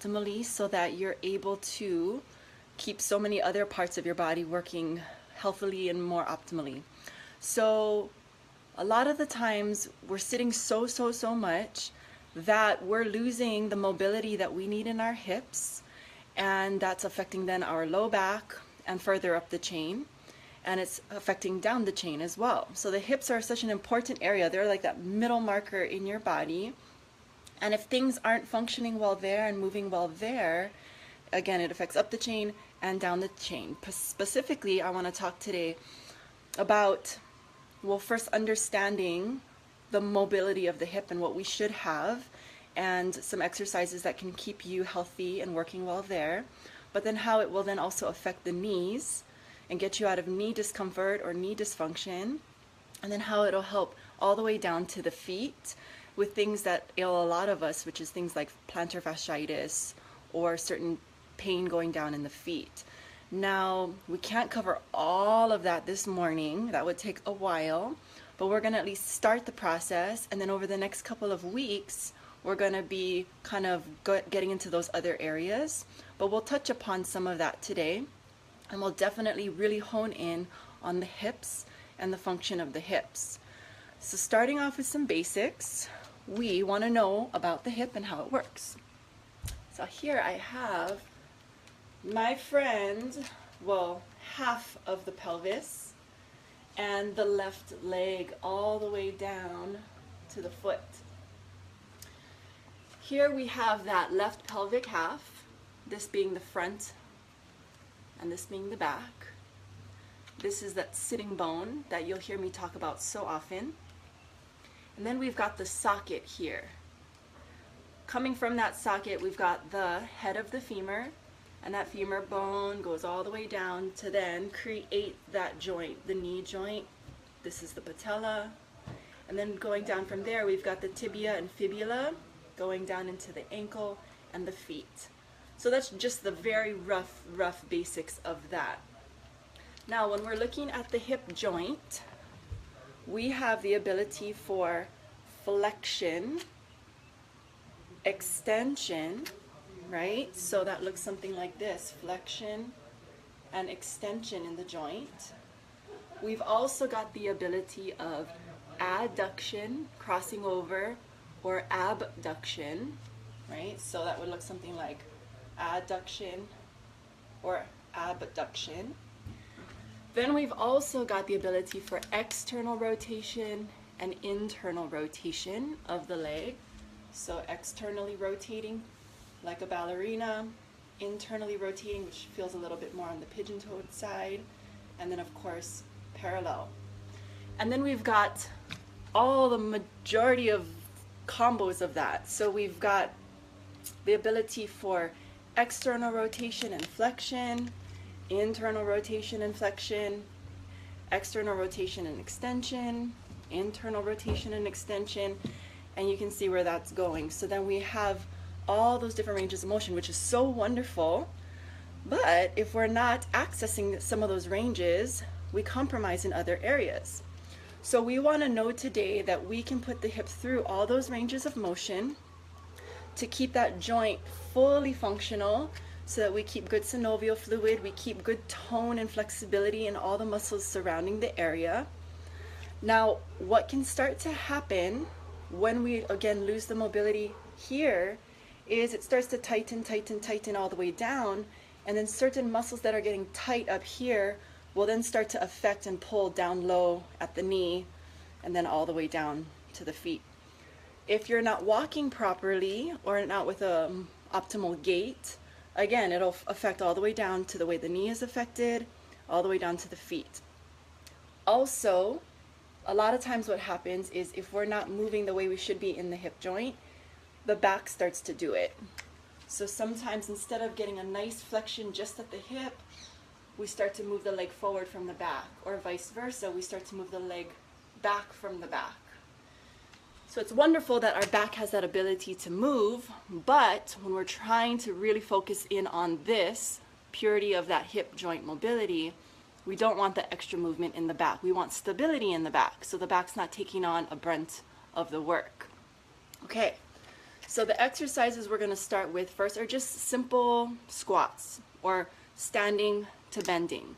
optimally so that you're able to keep so many other parts of your body working healthily and more optimally. So a lot of the times we're sitting so much that we're losing the mobility that we need in our hips, and that's affecting then our low back and further up the chain, and it's affecting down the chain as well. So the hips are such an important area. They're like that middle marker in your body, and if things aren't functioning well there and moving well there, again, it affects up the chain and down the chain. Specifically, I want to talk today about, well, first understanding the mobility of the hip and what we should have, and some exercises that can keep you healthy and working well there, but then how it will then also affect the knees and get you out of knee discomfort or knee dysfunction, and then how it'll help all the way down to the feet with things that ail a lot of us, which is things like plantar fasciitis or certain pain going down in the feet. Now, we can't cover all of that this morning. That would take a while, but we're going to at least start the process, and then over the next couple of weeks we're going to be kind of getting into those other areas, but we'll touch upon some of that today, and we'll definitely really hone in on the hips and the function of the hips. So starting off with some basics, we want to know about the hip and how it works. So here I have my friend, well, half of the pelvis and the left leg all the way down to the foot. Here we have that left pelvic half, this being the front and this being the back. This is that sitting bone that you'll hear me talk about so often. And then we've got the socket here. Coming from that socket, we've got the head of the femur, and that femur bone goes all the way down to then create that joint, the knee joint. This is the patella. And then going down from there, we've got the tibia and fibula going down into the ankle and the feet. So that's just the very rough basics of that. Now, when we're looking at the hip joint, we have the ability for flexion, extension, right? So that looks something like this, flexion and extension in the joint. We've also got the ability of adduction, crossing over, or abduction, right? So that would look something like adduction or abduction. Then we've also got the ability for external rotation and internal rotation of the leg. So externally rotating like a ballerina, internally rotating, which feels a little bit more on the pigeon-toed side, and then of course parallel. And then we've got all the majority of combos of that. So we've got the ability for external rotation and flexion, internal rotation and flexion, external rotation and extension, internal rotation and extension, and you can see where that's going. So then we have all those different ranges of motion, which is so wonderful, but if we're not accessing some of those ranges, we compromise in other areas. So we want to know today that we can put the hip through all those ranges of motion to keep that joint fully functional, so that we keep good synovial fluid, we keep good tone and flexibility in all the muscles surrounding the area. Now, what can start to happen when we again lose the mobility here is it starts to tighten all the way down, and then certain muscles that are getting tight up here will then start to affect and pull down low at the knee and then all the way down to the feet. If you're not walking properly or not with an optimal gait, again, it'll affect all the way down to the way the knee is affected, all the way down to the feet. Also, a lot of times what happens is if we're not moving the way we should be in the hip joint, the back starts to do it. So sometimes instead of getting a nice flexion just at the hip, we start to move the leg forward from the back, or vice versa, we start to move the leg back from the back. So it's wonderful that our back has that ability to move, but when we're trying to really focus in on this purity of that hip joint mobility, we don't want the extra movement in the back. We want stability in the back, so the back's not taking on a brunt of the work. Okay, So the exercises we're going to start with first are just simple squats or standing to bending.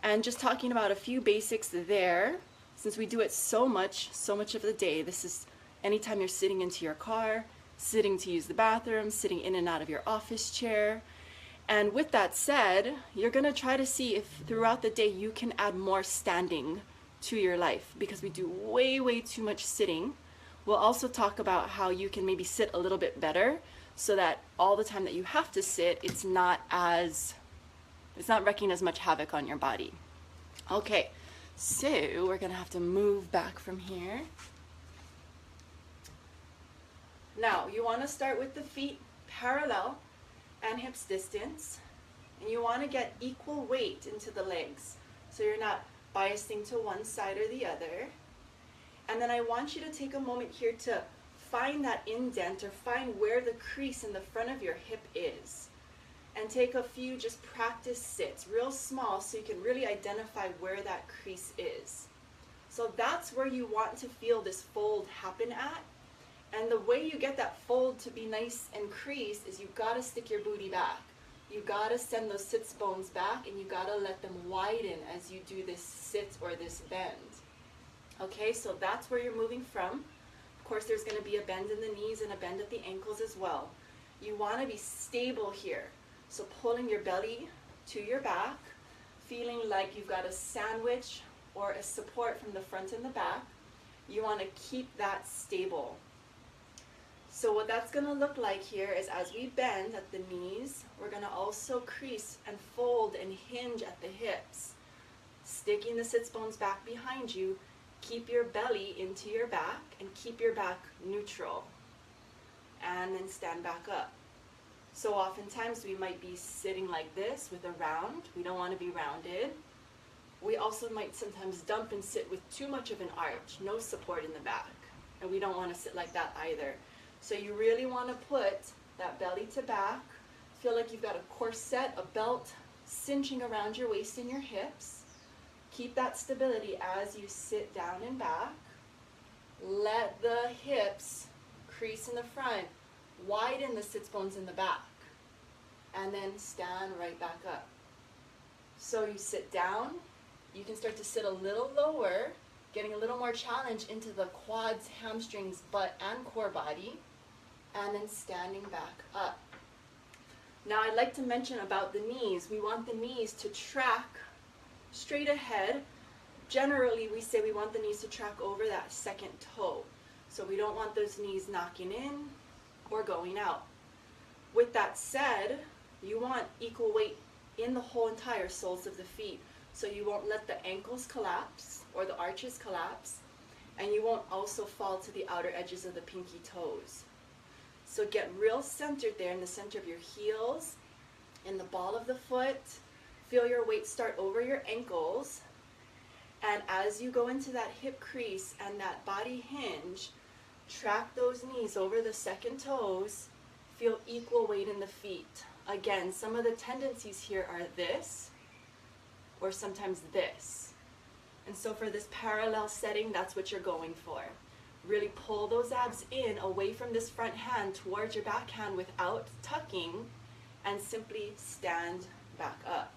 And just talking about a few basics there, since we do it so much of the day. This is anytime you're sitting into your car, sitting to use the bathroom, sitting in and out of your office chair. And with that said, you're going to try to see if throughout the day you can add more standing to your life, because we do way too much sitting. We'll also talk about how you can maybe sit a little bit better so that all the time that you have to sit, it's not wreaking as much havoc on your body. Okay, so we're gonna have to move back from here. Now, you wanna start with the feet parallel and hips distance, and you wanna get equal weight into the legs. So you're not biasing to one side or the other. And then I want you to take a moment here to find that indent, or find where the crease in the front of your hip is. And take a few just practice sits, real small, so you can really identify where that crease is. So that's where you want to feel this fold happen at. And the way you get that fold to be nice and creased is you gotta stick your booty back. You gotta send those sits bones back, and you gotta let them widen as you do this sit or this bend. Okay, so that's where you're moving from. Of course, there's gonna be a bend in the knees and a bend at the ankles as well. You wanna be stable here. So pulling your belly to your back, feeling like you've got a sandwich or a support from the front and the back. You wanna keep that stable. So what that's gonna look like here is as we bend at the knees, we're gonna also crease and fold and hinge at the hips. Sticking the sits bones back behind you, keep your belly into your back and keep your back neutral. And then stand back up. So oftentimes we might be sitting like this with a round. We don't want to be rounded. We also might sometimes dump and sit with too much of an arch, no support in the back. And we don't want to sit like that either. So you really want to put that belly to back. Feel like you've got a corset, a belt cinching around your waist and your hips. Keep that stability as you sit down and back. Let the hips crease in the front. Widen the sits bones in the back. And then stand right back up. So you sit down. You can start to sit a little lower, getting a little more challenge into the quads, hamstrings, butt, and core body. And then standing back up. Now I'd like to mention about the knees. We want the knees to track straight ahead. Generally, we say we want the knees to track over that second toe. So we don't want those knees knocking in or going out. With that said, you want equal weight in the whole entire soles of the feet. So you won't let the ankles collapse or the arches collapse, and you won't also fall to the outer edges of the pinky toes. So get real centered there in the center of your heels, in the ball of the foot. Feel your weight start over your ankles. And as you go into that hip crease and that body hinge, track those knees over the second toes. Feel equal weight in the feet. Again, some of the tendencies here are this, or sometimes this. And so for this parallel setting, that's what you're going for. Really pull those abs in, away from this front hand towards your back hand without tucking, and simply stand back up.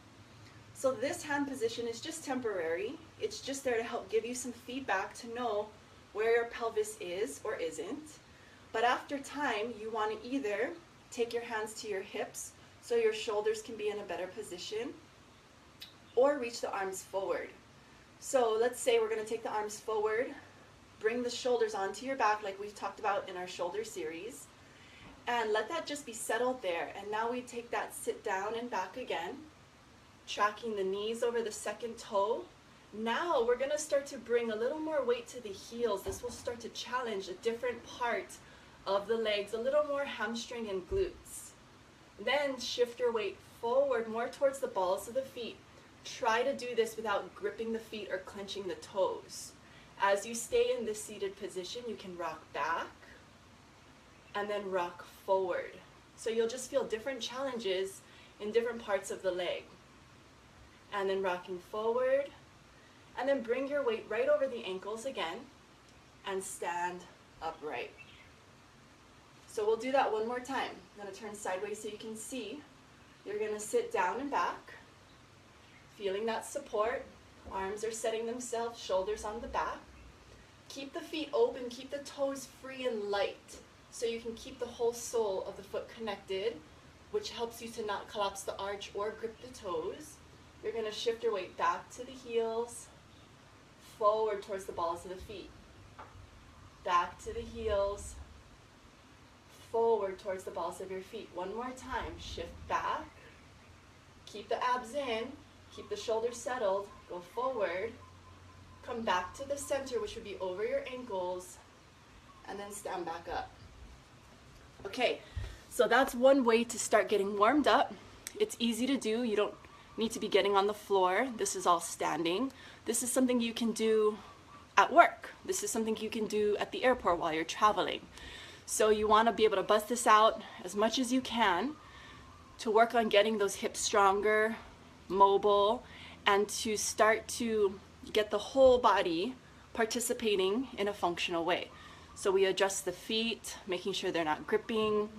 So this hand position is just temporary. It's just there to help give you some feedback to know where your pelvis is or isn't. But after time, you want to either take your hands to your hips so your shoulders can be in a better position, or reach the arms forward. So let's say we're going to take the arms forward, bring the shoulders onto your back like we've talked about in our shoulder series, and let that just be settled there. And now we take that sit down and back again, tracking the knees over the second toe. Now we're going to start to bring a little more weight to the heels. This will start to challenge a different part of the legs, a little more hamstring and glutes. Then shift your weight forward more towards the balls of the feet. Try to do this without gripping the feet or clenching the toes. As you stay in this seated position, you can rock back and then rock forward. So you'll just feel different challenges in different parts of the leg. And then rocking forward, and then bring your weight right over the ankles again and stand upright. So we'll do that one more time. I'm going to turn sideways so you can see. You're going to sit down and back, feeling that support. Arms are setting themselves, shoulders on the back. Keep the feet open, keep the toes free and light, so you can keep the whole sole of the foot connected, which helps you to not collapse the arch or grip the toes. You're going to shift your weight back to the heels, forward towards the balls of the feet. Back to the heels, forward towards the balls of your feet. One more time. Shift back. Keep the abs in. Keep the shoulders settled. Go forward. Come back to the center, which would be over your ankles, and then stand back up. Okay, so that's one way to start getting warmed up. It's easy to do. You don't need to be getting on the floor. This is all standing. This is something you can do at work. This is something you can do at the airport while you're traveling. So you want to be able to bust this out as much as you can to work on getting those hips stronger, mobile, and to start to get the whole body participating in a functional way. So we adjust the feet, making sure they're not gripping,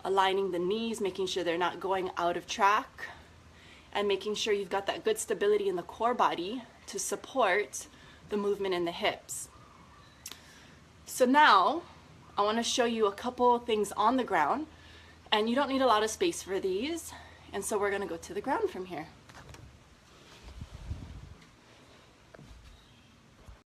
aligning the knees, making sure they're not going out of track, and making sure you've got that good stability in the core body to support the movement in the hips. So now I want to show you a couple things on the ground, and you don't need a lot of space for these, and so we're going to go to the ground from here.